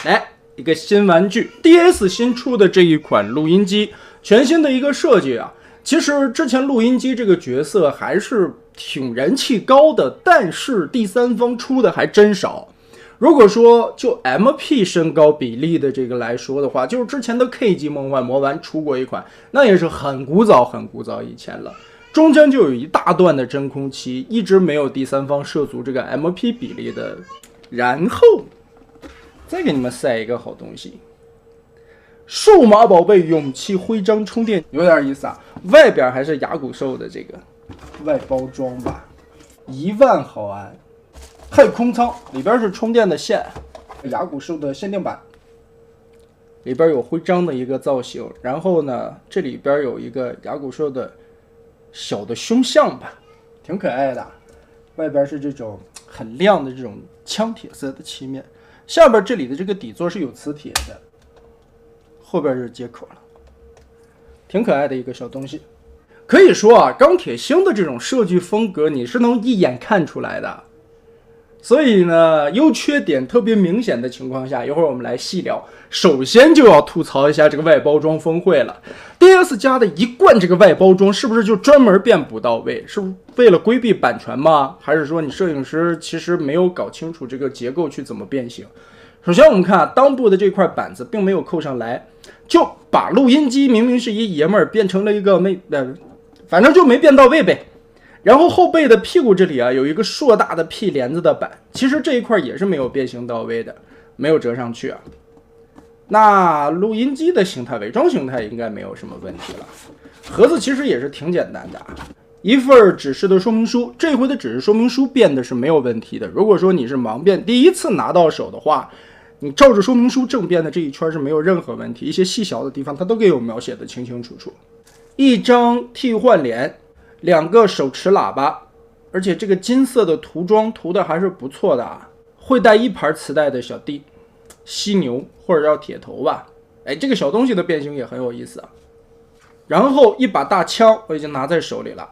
来一个新玩具 DS 新出的这一款录音机，全新的一个设计啊。其实之前录音机这个角色还是挺人气高的，但是第三方出的还真少。如果说就 MP 身高比例的这个来说的话，就是之前的 K 级梦幻魔丸出过一款，那也是很古早以前了，中间就有一大段的真空期，一直没有第三方涉足这个 MP 比例的。然后再给你们塞一个好东西，数码宝贝勇气徽章充电，有点意思啊。外边还是牙骨兽的这个外包装吧，1万毫安，太空舱，里边是充电的线，牙骨兽的限定版，里边有徽章的一个造型，然后呢，这里边有一个牙骨兽的小的胸像吧，挺可爱的。外边是这种很亮的这种枪铁色的漆面，下边这里的这个底座是有磁铁的，后边是接口了，挺可爱的一个小东西。可以说啊，钢铁星的这种设计风格你是能一眼看出来的。所以呢，优缺点特别明显的情况下，一会儿我们来细聊。首先就要吐槽一下这个外包装峰会了。DS 家的一贯这个外包装是不是就专门变不到位？是为了规避版权吗？还是说你摄影师其实没有搞清楚这个结构去怎么变形？首先我们看啊，裆部的这块板子并没有扣上来，就把录音机明明是一爷们儿变成了一个反正就没变到位呗。然后后背的屁股这里啊有一个硕大的 P 帘子的板，其实这一块也是没有变形到位的，没有折上去啊。那录音机的形态，伪装形态应该没有什么问题了。盒子其实也是挺简单的啊，一份指示的说明书，这回的指示说明书变的是没有问题的。如果说你是盲变第一次拿到手的话，你照着说明书正变的这一圈是没有任何问题，一些细小的地方它都给我描写的清清楚楚。一张替换脸，2个手持喇叭，而且这个金色的涂装涂的还是不错的啊。会带1盘磁带的小弟，犀牛或者叫铁头吧，哎，这个小东西的变形也很有意思啊。然后一把大枪我已经拿在手里了。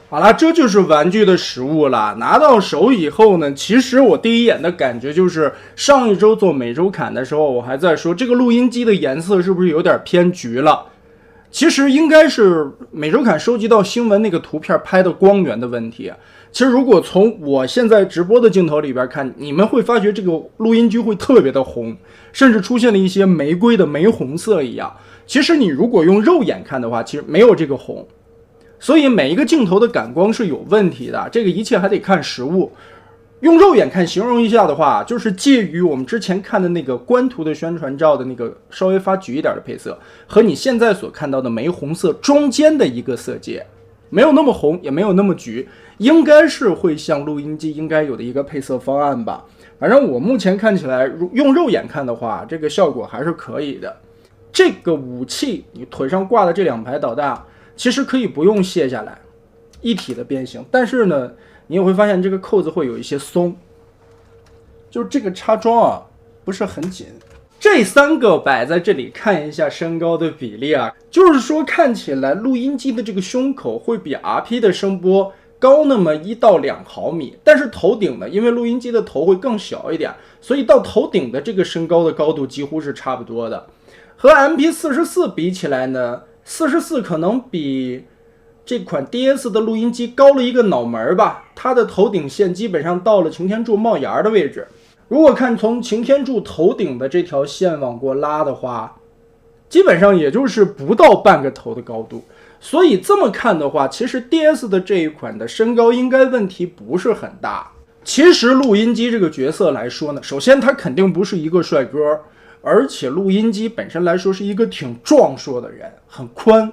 好了，这就是玩具的实物了。拿到手以后呢，其实我第一眼的感觉就是上一周做美洲侃的时候，我还在说这个录音机的颜色是不是有点偏橘了。其实应该是美洲侃收集到新闻那个图片拍的光源的问题。其实如果从我现在直播的镜头里边看，你们会发觉这个录音机会特别的红，甚至出现了一些玫瑰的玫红色一样。其实你如果用肉眼看的话，其实没有这个红。所以每一个镜头的感光是有问题的，这个一切还得看实物。用肉眼看形容一下的话，就是介于我们之前看的那个官图的宣传照的那个稍微发橘一点的配色，和你现在所看到的玫红色中间的一个色阶，没有那么红，也没有那么橘，应该是会像录音机应该有的一个配色方案吧。反正我目前看起来，用肉眼看的话，这个效果还是可以的。这个武器，你腿上挂的这2排导弹，其实可以不用卸下来，一体的变形，但是呢，你也会发现这个扣子会有一些松，就是这个插桩啊不是很紧。这3个摆在这里看一下身高的比例啊，就是说看起来录音机的这个胸口会比 RP 的声波高那么1到2毫米，但是头顶呢，因为录音机的头会更小一点，所以到头顶的这个身高的高度几乎是差不多的。和 MP44 比起来呢，44可能比这款 DS 的录音机高了一个脑门吧，它的头顶线基本上到了擎天柱帽檐的位置。如果看从擎天柱头顶的这条线往过拉的话，基本上也就是不到半个头的高度。所以这么看的话，其实 DS 的这一款的身高应该问题不是很大。其实录音机这个角色来说呢，首先他肯定不是一个帅哥，而且录音机本身来说是一个挺壮硕的人，很宽，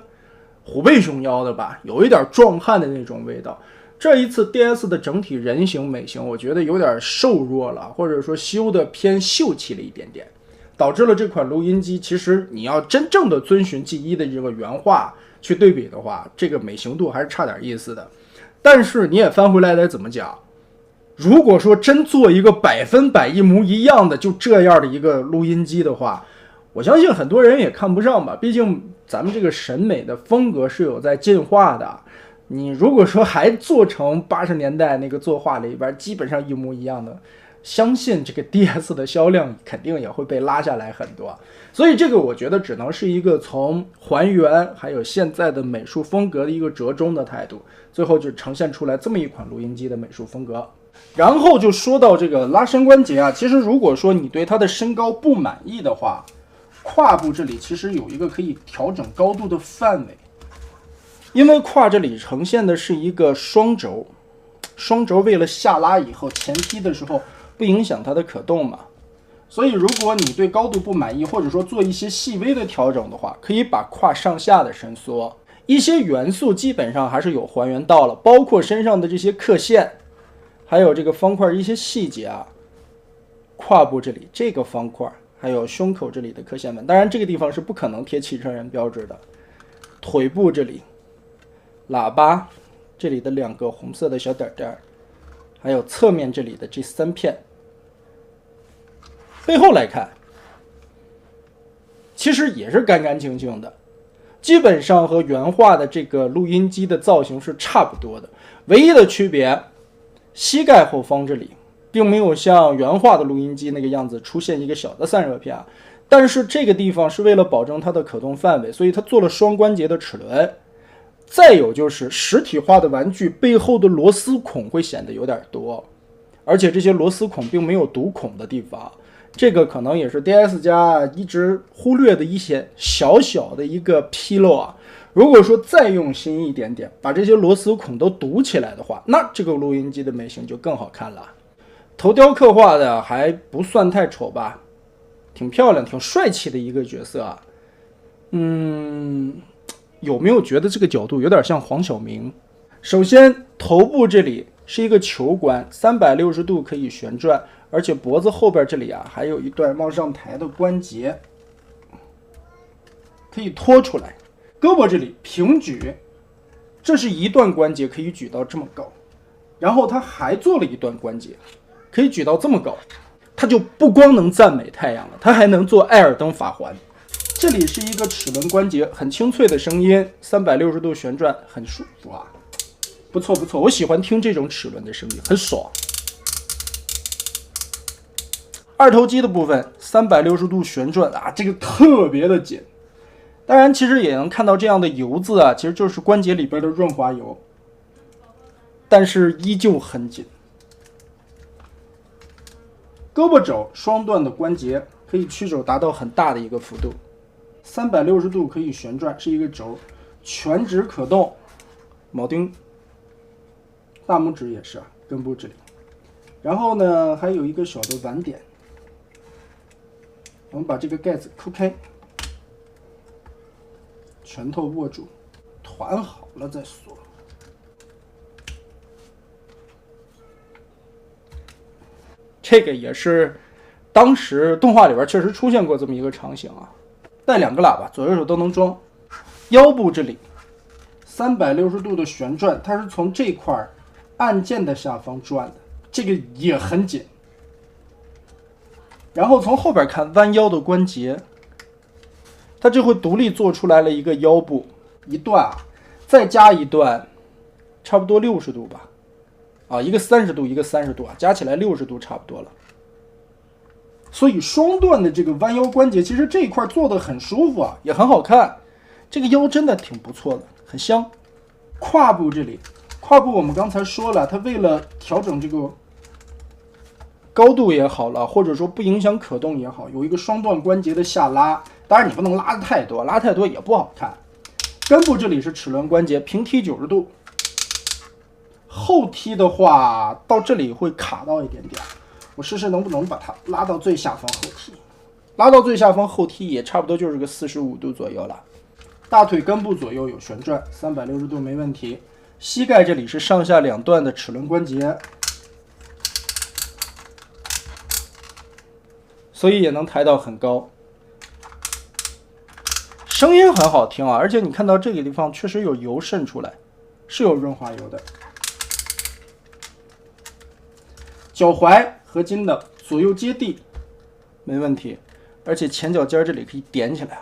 虎背熊腰的吧，有一点壮汉的那种味道。这一次 DS 的整体人形美型我觉得有点瘦弱了，或者说修的偏秀气了一点点，导致了这款录音机其实你要真正的遵循 G1 的这个原画去对比的话，这个美型度还是差点意思的。但是你也翻回来得怎么讲，如果说真做一个100%一模一样的就这样的一个录音机的话，我相信很多人也看不上吧，毕竟咱们这个审美的风格是有在进化的。你如果说还做成80年代那个作画里边基本上一模一样的，相信这个 DS 的销量肯定也会被拉下来很多。所以这个我觉得只能是一个从还原还有现在的美术风格的一个折中的态度，最后就呈现出来这么一款录音机的美术风格。然后就说到这个拉伸关节啊，其实如果说你对它的身高不满意的话，胯部这里其实有一个可以调整高度的范围，因为胯这里呈现的是一个双轴，双轴为了下拉以后前踢的时候不影响它的可动嘛，所以如果你对高度不满意，或者说做一些细微的调整的话，可以把胯上下的伸缩，一些元素基本上还是有还原到了，包括身上的这些刻线，还有这个方块一些细节啊，胯部这里这个方块，还有胸口这里的刻线纹，当然这个地方是不可能贴汽车人标志的。腿部这里，喇叭这里的2个红色的小点点，还有侧面这里的这3片。背后来看，其实也是干干净净的，基本上和原画的这个录音机的造型是差不多的，唯一的区别，膝盖后方这里并没有像原画的录音机那个样子出现一个小的散热片啊，但是这个地方是为了保证它的可动范围，所以它做了双关节的齿轮。再有就是实体化的玩具背后的螺丝孔会显得有点多，而且这些螺丝孔并没有读孔的地方，这个可能也是 DS 家一直忽略的一些小小的一个纰漏啊。如果说再用心一点点，把这些螺丝孔都堵起来的话，那这个录音机的美型就更好看了。头雕刻画的还不算太丑吧，挺漂亮挺帅气的一个角色啊。有没有觉得这个角度有点像黄晓明？首先头部这里是一个球关，360度可以旋转，而且脖子后边这里啊还有一段往上抬的关节可以拖出来。胳膊这里平举，这是一段关节可以举到这么高，然后他还做了一段关节可以举到这么高，他就不光能赞美太阳了，他还能做艾尔登法环。这里是一个齿轮关节，很清脆的声音，360度旋转，很舒服啊，不错不错，我喜欢听这种齿轮的声音，很爽。二头肌的部分360度旋转啊，这个特别的紧。当然其实也能看到这样的油渍啊，其实就是关节里边的润滑油，但是依旧很紧。胳膊肘双段的关节可以曲肘达到很大的一个幅度，360度可以旋转，是一个轴，全指可动，铆钉，大拇指也是啊，根部这里。然后呢，还有一个小的挽点，我们把这个盖子抠开，拳头握住，团好了再锁。这个也是当时动画里边确实出现过这么一个场景啊，带2个喇叭，左右手都能装。腰部这里360度的旋转，它是从这块按键的下方转的，这个也很紧。然后从后边看弯腰的关节，它就会独立做出来了一个腰部一段啊，再加一段，差不多60度吧。一个30度，一个30度啊，加起来60度差不多了。所以双段的这个弯腰关节，其实这一块做的很舒服啊，也很好看。这个腰真的挺不错的，很香。胯部这里，胯部我们刚才说了，它为了调整这个高度也好了，或者说不影响可动也好，有一个双段关节的下拉。当然你不能拉的太多，拉太多也不好看。根部这里是齿轮关节，平踢90度。后踢的话，到这里会卡到一点点，我试试能不能把它拉到最下方后踢。拉到最下方后踢也差不多就是个45度左右了。大腿根部左右有旋转，360度没问题。膝盖这里是上下2段的齿轮关节，所以也能抬到很高。声音很好听啊，而且你看到这个地方确实有油渗出来，是有润滑油的。脚踝合金的，左右接地没问题，而且前脚尖这里可以点起来。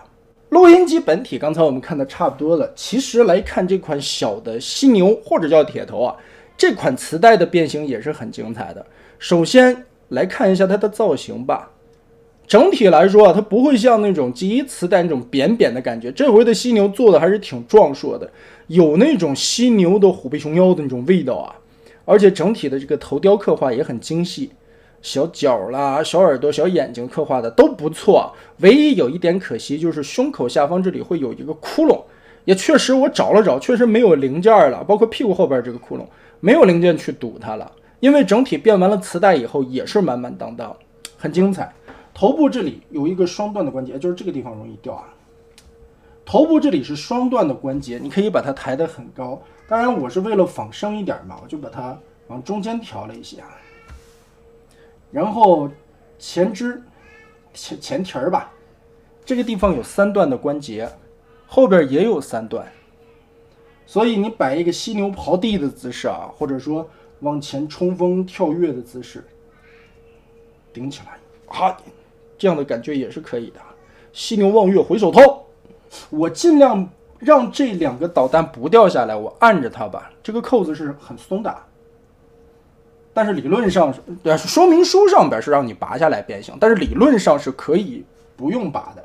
录音机本体刚才我们看的差不多了，其实来看这款小的犀牛或者叫铁头啊，这款磁带的变形也是很精彩的。首先来看一下它的造型吧。整体来说啊，它不会像那种G1磁带那种扁扁的感觉，这回的犀牛做的还是挺壮硕的，有那种犀牛的虎背熊腰的那种味道啊。而且整体的这个头雕刻画也很精细，小脚啦、小耳朵、小眼睛刻画的都不错。唯一有一点可惜就是胸口下方这里会有一个窟窿，也确实我找了找，确实没有零件了，包括屁股后边这个窟窿没有零件去堵它了。因为整体变完了磁带以后也是满满当当，很精彩。头部这里有一个双段的关节，就是这个地方容易掉啊。头部这里是双段的关节，你可以把它抬得很高。当然我是为了仿生一点嘛，我就把它往中间调了一些。然后前肢前蹄儿吧，这个地方有3段的关节，后边也有3段。所以你摆一个犀牛刨地的姿势啊，或者说往前冲锋跳跃的姿势，顶起来，哈，这样的感觉也是可以的。犀牛望月回首掏，我尽量让这2个导弹不掉下来，我按着它吧。这个扣子是很松的，但是理论上说明书上边是让你拔下来变形，但是理论上是可以不用拔的。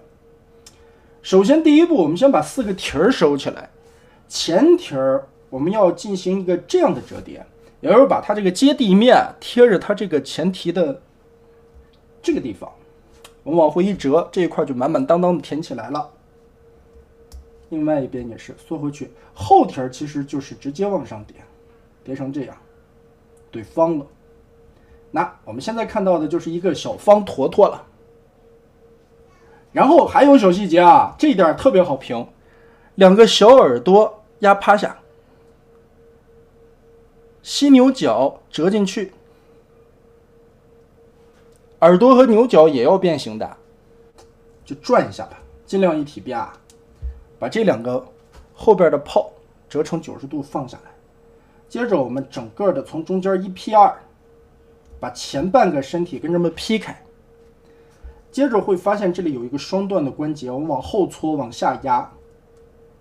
首先第一步，我们先把4个蹄儿收起来。前蹄儿我们要进行一个这样的折叠，也就是把它这个接地面贴着它这个前蹄的这个地方，我们往回一折，这一块就满满当当的填起来了。另外一边也是缩回去，后蹄儿其实就是直接往上叠，叠成这样，对方了。那我们现在看到的就是一个小方坨坨了。然后还有小细节啊，这一点特别好评，2个小耳朵压趴下，犀牛角折进去，耳朵和牛角也要变形的，就转一下吧，尽量一体变啊。把这2个后边的炮折成90度放下来，接着我们整个的从中间一劈2，把前半个身体跟这么劈开，接着会发现这里有一个双段的关节，我们往后搓往下压，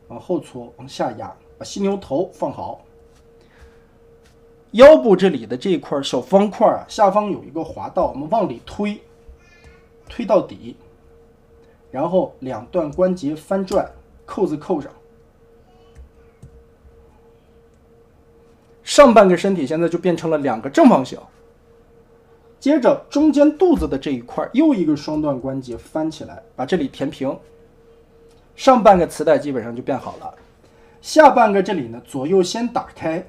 往后搓往下压，把犀牛头放好。腰部这里的这一块小方块啊，下方有一个滑道，我们往里推，推到底，然后2段关节翻转，扣子扣上。上半个身体现在就变成了2个正方形。接着中间肚子的这一块又一个双段关节翻起来，把这里填平。上半个磁带基本上就变好了。下半个这里呢，左右先打开，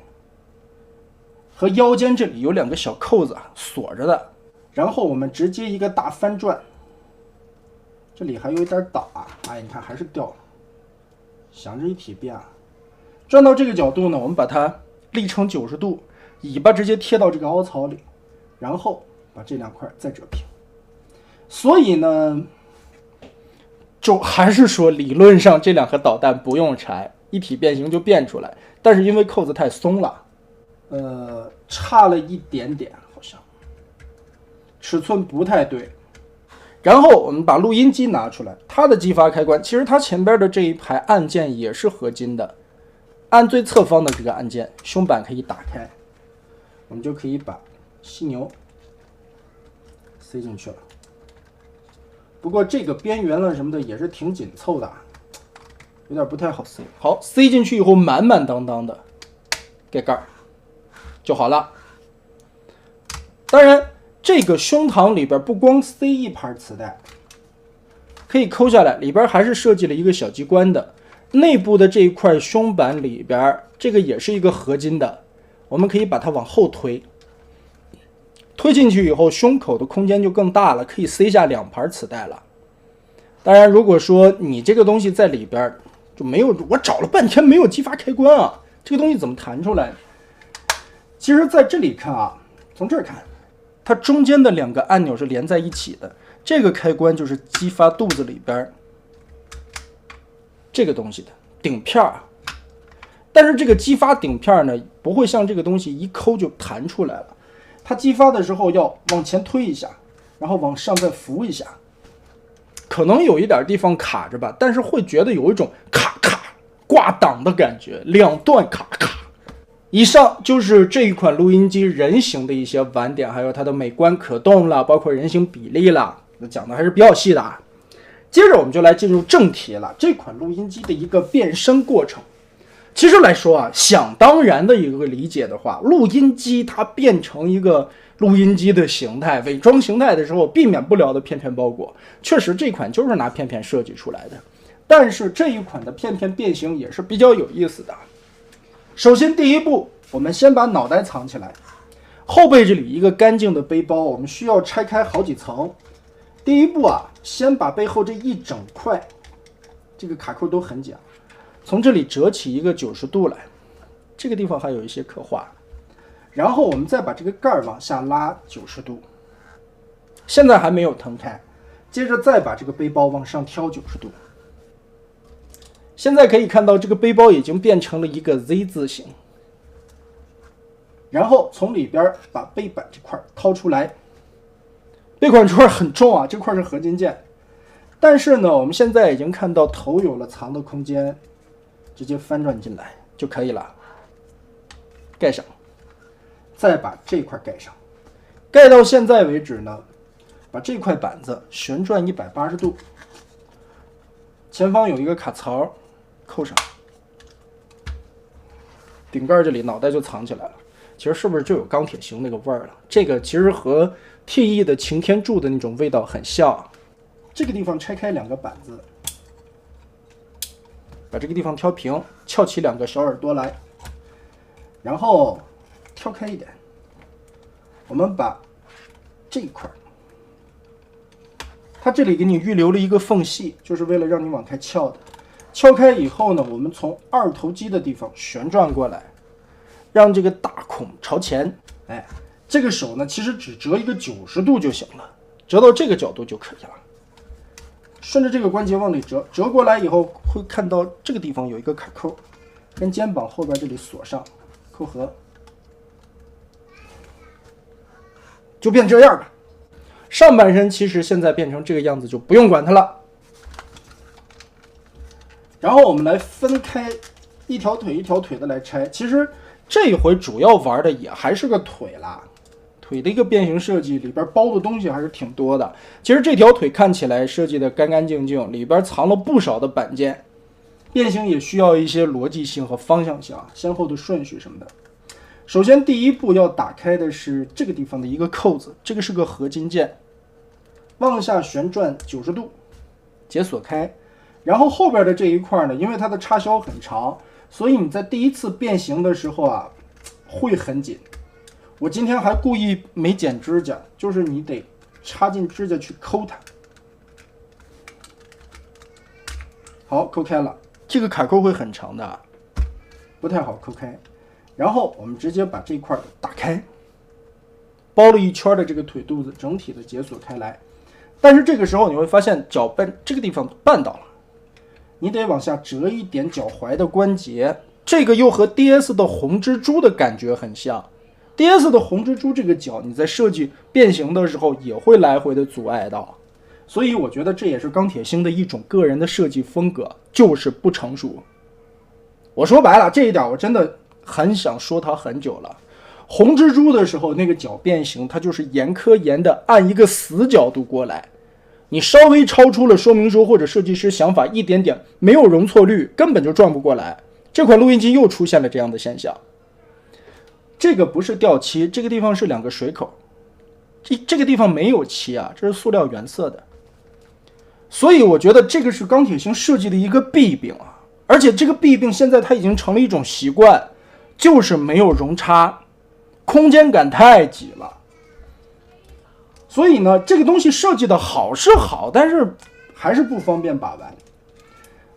和腰间这里有2个小扣子锁着的，然后我们直接一个大翻转，这里还有一点倒啊，哎，你看还是掉了。想着一体变啊，转到这个角度呢，我们把它立成90度，尾巴直接贴到这个凹槽里，然后把这2块再折平。所以呢，就还是说理论上这2颗导弹不用拆，一体变形就变出来，但是因为扣子太松了，差了一点点，好像尺寸不太对。然后我们把录音机拿出来，它的激发开关，其实它前边的这一排按键也是合金的，按最侧方的这个按键，胸板可以打开，我们就可以把犀牛塞进去了。不过这个边缘了什么的也是挺紧凑的，有点不太好塞。好，塞进去以后满满当当的，盖盖就好了。当然这个胸膛里边不光塞一盘磁带，可以抠下来，里边还是设计了一个小机关的。内部的这一块胸板里边，这个也是一个合金的，我们可以把它往后推，推进去以后，胸口的空间就更大了，可以塞下2盘磁带了。当然，如果说你这个东西在里边就没有，我找了半天没有激发开关啊，这个东西怎么弹出来？其实在这里看啊，从这儿看，它中间的2个按钮是连在一起的，这个开关就是激发肚子里边这个东西的顶片儿。但是这个激发顶片呢，不会像这个东西一抠就弹出来了，它激发的时候要往前推一下，然后往上再扶一下，可能有一点地方卡着吧，但是会觉得有一种咔咔挂档的感觉，2段咔咔。以上就是这一款录音机人形的一些玩点，还有它的美观可动了，包括人形比例了，讲的还是比较细的啊。接着我们就来进入正题了，这款录音机的一个变身过程。其实来说啊，想当然的一个理解的话，录音机它变成一个录音机的形态、伪装形态的时候，避免不了的片片包裹。确实，这款就是拿片片设计出来的。但是这一款的片片变形也是比较有意思的。首先第一步，我们先把脑袋藏起来，后背这里一个干净的背包，我们需要拆开好几层。第一步啊，先把背后这一整块，这个卡扣都很紧，从这里折起一个90度来，这个地方还有一些可画。然后我们再把这个盖往下拉90度，现在还没有腾开，接着再把这个背包往上挑90度。现在可以看到这个背包已经变成了一个 Z 字形，然后从里边把背板这块掏出来。背板这块很重啊，这块是合金件，但是呢，我们现在已经看到头有了藏的空间，直接翻转进来就可以了。盖上，再把这块盖上。盖到现在为止呢，把这块板子旋转180度，前方有一个卡槽，扣上。顶盖这里脑袋就藏起来了。其实是不是就有钢铁型那个味儿了？这个其实和 TE 的擎天柱的那种味道很像。这个地方拆开2个板子，把这个地方挑平，翘起2个小耳朵来，然后挑开一点。我们把这一块，它这里给你预留了一个缝隙，就是为了让你往开撬的。撬开以后呢，我们从2头肌的地方旋转过来，让这个大孔朝前。哎，这个手呢，其实只折一个90度就行了，折到这个角度就可以了。顺着这个关节往里折，折过来以后会看到这个地方有一个卡扣，跟肩膀后边这里锁上，扣合，就变这样了。上半身其实现在变成这个样子，就不用管它了。然后我们来分开一条腿一条腿的来拆。其实这一回主要玩的也还是个腿啦，腿的一个变形设计，里边包的东西还是挺多的。其实这条腿看起来设计的干干净净，里边藏了不少的板件。变形也需要一些逻辑性和方向性啊，先后的顺序什么的。首先第一步要打开的是这个地方的一个扣子，这个是个合金件，往下旋转90度，解锁开。然后后边的这一块呢，因为它的插销很长，所以你在第一次变形的时候啊，会很紧。我今天还故意没剪指甲，就是你得插进指甲去抠它。好，抠开了。这个卡扣会很长的，不太好抠开。然后我们直接把这块打开，包了一圈的这个腿肚子整体的解锁开来。但是这个时候你会发现脚绊这个地方绊倒了，你得往下折一点脚踝的关节。这个又和 DS 的红蜘蛛的感觉很像。DS 的红蜘蛛这个脚你在设计变形的时候也会来回的阻碍到，所以我觉得这也是钢铁星的一种个人的设计风格，就是不成熟。我说白了，这一点我真的很想说它很久了。红蜘蛛的时候那个脚变形，它就是严科严的按一个死角度过来，你稍微超出了说明书或者设计师想法一点点，没有容错率，根本就转不过来。这款录音机又出现了这样的现象。这个不是掉漆，这个地方是2个水口，这个地方没有漆啊，这是塑料原色的。所以我觉得这个是钢铁星设计的一个弊病啊，而且这个弊病现在它已经成了一种习惯，就是没有容差，空间感太挤了。所以呢，这个东西设计的好是好，但是还是不方便把玩。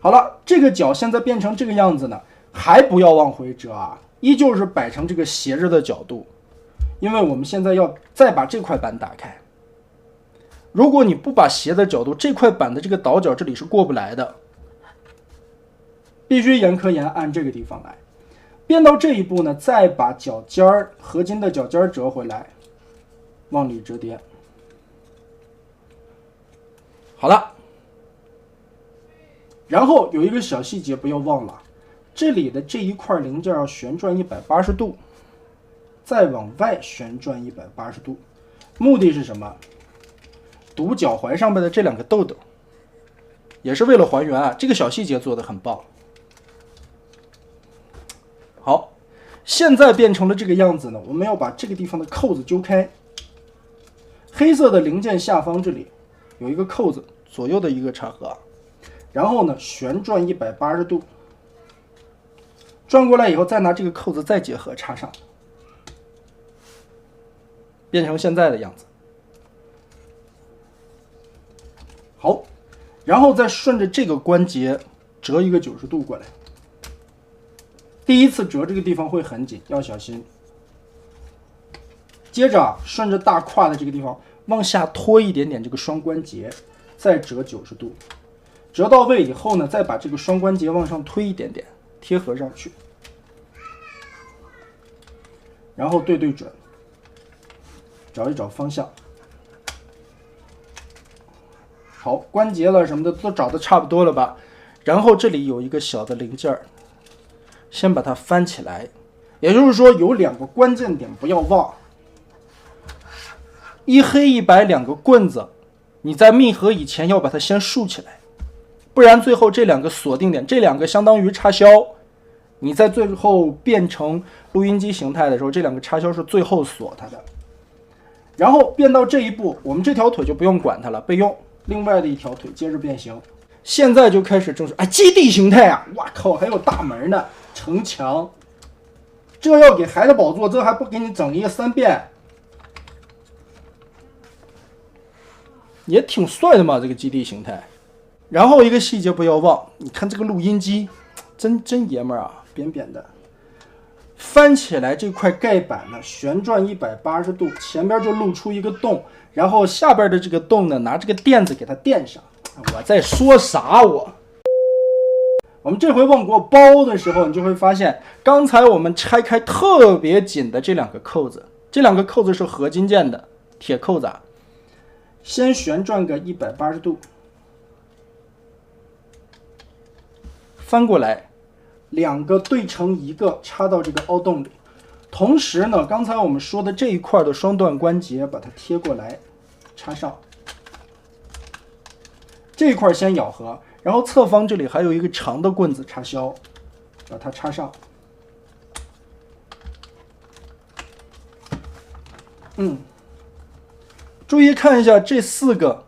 好了，这个脚现在变成这个样子呢，还不要往回折啊，依旧是摆成这个斜着的角度，因为我们现在要再把这块板打开。如果你不把斜的角度，这块板的这个倒角这里是过不来的，必须严科严按这个地方来。变到这一步呢，再把脚尖儿合金的脚尖折回来，往里折叠。好了，然后有一个小细节不要忘了，这里的这一块零件要旋转180度，再往外旋转180度，目的是什么？堵脚踝上面的这两个豆豆，也是为了还原啊，这个小细节做得很棒。好，现在变成了这个样子呢，我们要把这个地方的扣子揪开。黑色的零件下方这里有一个扣子，左右的一个插合，然后呢旋转180度，转过来以后再拿这个扣子再结合插上，变成现在的样子。好，然后再顺着这个关节折一个90度过来。第一次折这个地方会很紧，要小心。接着顺着大胯的这个地方往下拖一点点这个双关节，再折90度，折到位以后呢，再把这个双关节往上推一点点，贴合上去，然后对准，找一找方向。好，关节了什么的都找的差不多了吧？然后这里有一个小的零件，先把它翻起来，也就是说有两个关键点不要忘。一黑一白两个棍子，你在密合以前要把它先竖起来，不然最后这两个锁定点，这两个相当于插销，你在最后变成录音机形态的时候，这两个插销是最后锁它的。然后变到这一步，我们这条腿就不用管它了，备用，另外的一条腿接着变形。现在就开始正式基地形态啊！哇靠，还有大门呢，城墙，这要给孩子宝座，这还不给你整一个3遍？也挺帅的嘛，这个基地形态。然后一个细节不要忘，你看这个录音机，真爷们儿啊，扁扁的。翻起来这块盖板呢，旋转180度，前边就露出一个洞，然后下边的这个洞呢，拿这个垫子给它垫上。我在说啥我们这回往过包的时候，你就会发现，刚才我们拆开特别紧的这两个扣子，这两个扣子是合金件的铁扣子啊。先旋转个180度，翻过来，两个对成一个，插到这个凹洞里。同时呢，刚才我们说的这一块的双段关节，把它贴过来，插上。这一块先咬合，然后侧方这里还有一个长的棍子插销，把它插上。注意看一下这4个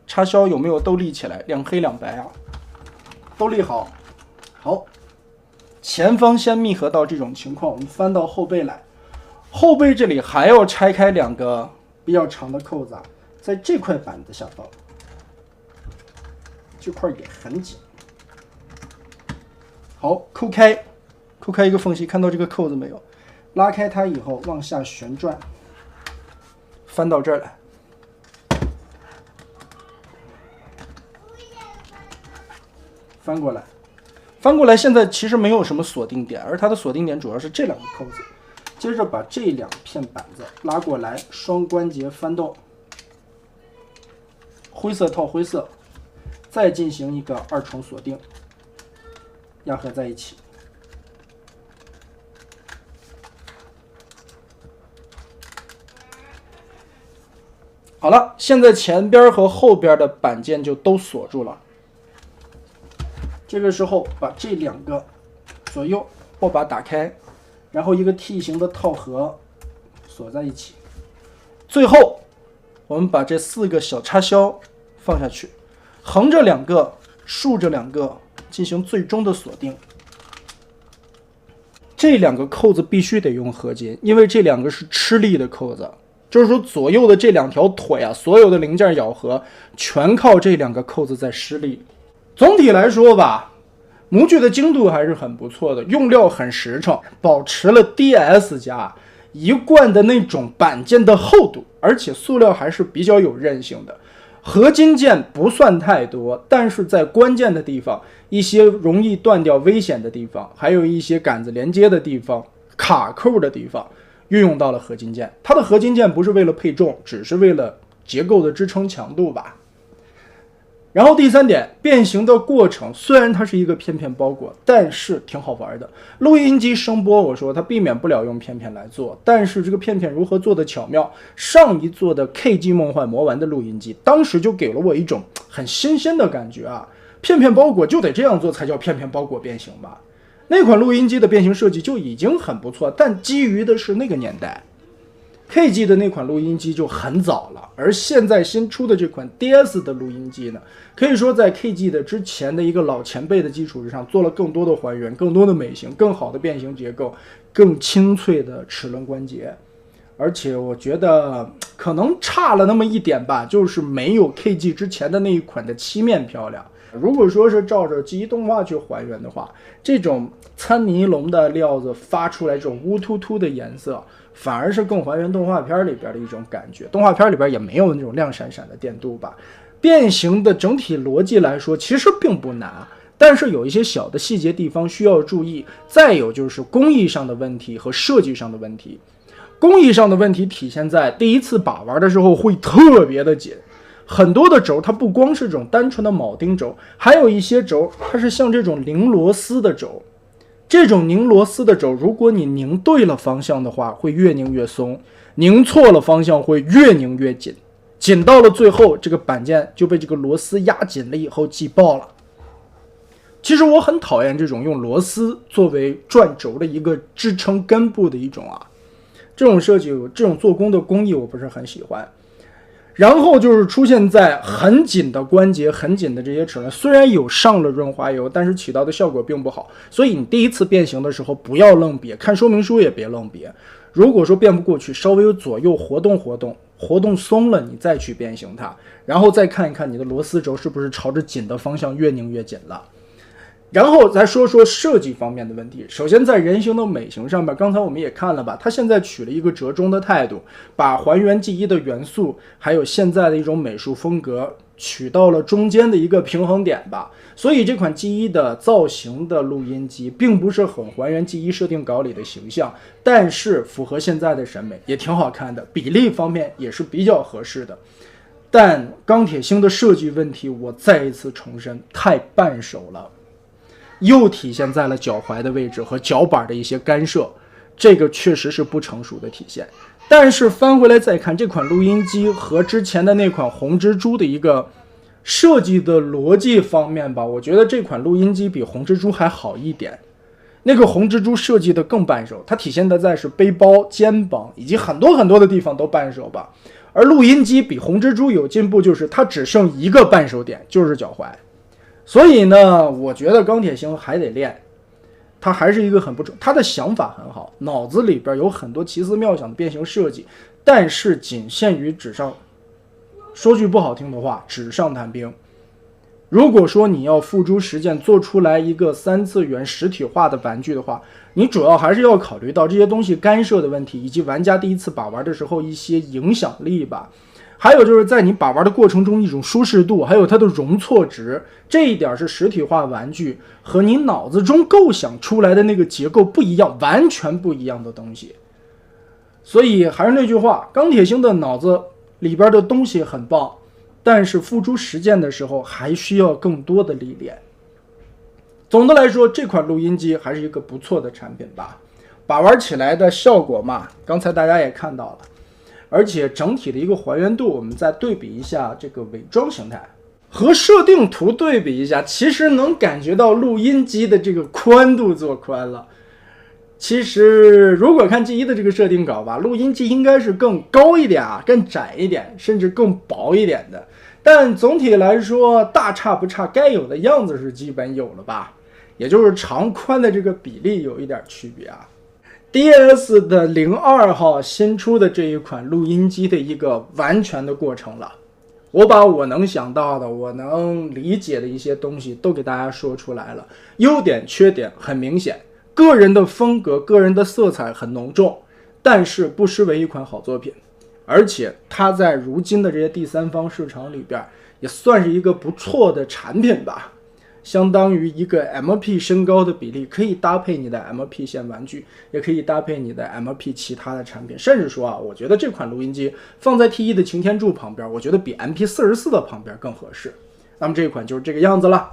插销有没有都立起来，两黑两白啊，都立好。好，前方先密合到这种情况，我们翻到后背来，后背这里还要拆开两个比较长的扣子啊，在这块板子下方，这块也很紧。好，抠开一个缝隙，看到这个扣子没有？拉开它以后往下旋转，翻到这儿来。翻过来，现在其实没有什么锁定点，而它的锁定点主要是这两个扣子。接着把这两片板子拉过来，双关节翻动，灰色套灰色，再进行一个2重锁定，压合在一起。好了，现在前边和后边的板件就都锁住了。这个时候把这两个左右握把打开，然后一个 T 型的套合锁在一起。最后我们把这4个小插销放下去，横着2个，竖着2个，进行最终的锁定。这两个扣子必须得用合金，因为这两个是吃力的扣子，就是说左右的这2条腿啊，所有的零件咬合全靠这2个扣子在施力。总体来说吧，模具的精度还是很不错的，用料很实诚，保持了 DS 家一贯的那种板件的厚度，而且塑料还是比较有韧性的。合金件不算太多，但是在关键的地方，一些容易断掉危险的地方，还有一些杆子连接的地方，卡扣的地方，运用到了合金件。它的合金件不是为了配重，只是为了结构的支撑强度吧。然后第三点，变形的过程虽然它是一个片片包裹，但是挺好玩的。录音机声波，我说它避免不了用片片来做，但是这个片片如何做的巧妙，上一座的 KG 梦幻魔丸的录音机，当时就给了我一种很新鲜的感觉啊！片片包裹就得这样做才叫片片包裹变形吧？那款录音机的变形设计就已经很不错，但基于的是那个年代。KG 的那款录音机就很早了，而现在新出的这款 DS 的录音机呢，可以说在 KG 的之前的一个老前辈的基础之上，做了更多的还原、更多的美型、更好的变形结构、更清脆的齿轮关节。而且我觉得可能差了那么一点吧，就是没有 KG 之前的那一款的漆面漂亮。如果说是照着记忆动画去还原的话，这种参尼龙的料子发出来这种乌突突的颜色，反而是更还原动画片里边的一种感觉。动画片里边也没有那种亮闪闪的电镀吧。变形的整体逻辑来说其实并不难，但是有一些小的细节地方需要注意。再有就是工艺上的问题和设计上的问题。工艺上的问题体现在第一次把玩的时候会特别的紧，很多的轴它不光是这种单纯的铆钉轴，还有一些轴它是像这种拧螺丝的轴。这种拧螺丝的轴，如果你拧对了方向的话，会越拧越松；拧错了方向会越拧越紧，紧到了最后，这个板件就被这个螺丝压紧了以后挤爆了。其实我很讨厌这种用螺丝作为转轴的一个支撑根部的一种这种设计，这种做工的工艺我不是很喜欢。然后就是出现在很紧的关节、很紧的这些齿轮，虽然有上了润滑油，但是起到的效果并不好。所以你第一次变形的时候不要愣别，看说明书也别愣别。如果说变不过去，稍微左右活动活动，活动松了你再去变形它，然后再看一看你的螺丝轴是不是朝着紧的方向越拧越紧了。然后再说说设计方面的问题。首先在人形的美型上面，刚才我们也看了吧，它现在取了一个折中的态度，把还原记忆的元素还有现在的一种美术风格取到了中间的一个平衡点吧。所以这款记忆的造型的录音机并不是很还原记忆设定稿里的形象，但是符合现在的审美，也挺好看的，比例方面也是比较合适的。但钢铁星的设计问题，我再一次重申，太半手了，又体现在了脚踝的位置和脚板的一些干涉，这个确实是不成熟的体现。但是翻回来再看这款录音机和之前的那款红蜘蛛的一个设计的逻辑方面吧，我觉得这款录音机比红蜘蛛还好一点。那个红蜘蛛设计的更半手，它体现的在是背包、肩膀以及很多很多的地方都半手吧。而录音机比红蜘蛛有进步，就是它只剩一个半手点，就是脚踝。所以呢，我觉得钢铁星还得练，他还是一个很不准，他的想法很好，脑子里边有很多奇思妙想的变形设计，但是仅限于纸上，说句不好听的话，纸上谈兵。如果说你要付诸实践，做出来一个3次元实体化的玩具的话，你主要还是要考虑到这些东西干涉的问题，以及玩家第一次把玩的时候一些影响力吧。还有就是在你把玩的过程中一种舒适度，还有它的容错值，这一点是实体化玩具和你脑子中构想出来的那个结构不一样，完全不一样的东西。所以还是那句话，钢铁星的脑子里边的东西很棒，但是付诸实践的时候还需要更多的历练。总的来说，这款录音机还是一个不错的产品吧。把玩起来的效果嘛，刚才大家也看到了。而且整体的一个还原度，我们再对比一下这个伪装形态和设定图对比一下，其实能感觉到录音机的这个宽度做宽了。其实如果看G1的这个设定稿吧，录音机应该是更高一点更窄一点，甚至更薄一点的。但总体来说，大差不差，该有的样子是基本有了吧，也就是长宽的这个比例有一点区别DS 的02号新出的这一款录音机的一个完全的过程了，我把我能想到的、我能理解的一些东西都给大家说出来了，优点缺点很明显，个人的风格、个人的色彩很浓重，但是不失为一款好作品。而且它在如今的这些第三方市场里边也算是一个不错的产品吧，相当于一个 MP 身高的比例，可以搭配你的 MP 线玩具，也可以搭配你的 MP 其他的产品。甚至说我觉得这款录音机放在 T1 的擎天柱旁边，我觉得比 MP44 的旁边更合适。那么这一款就是这个样子了。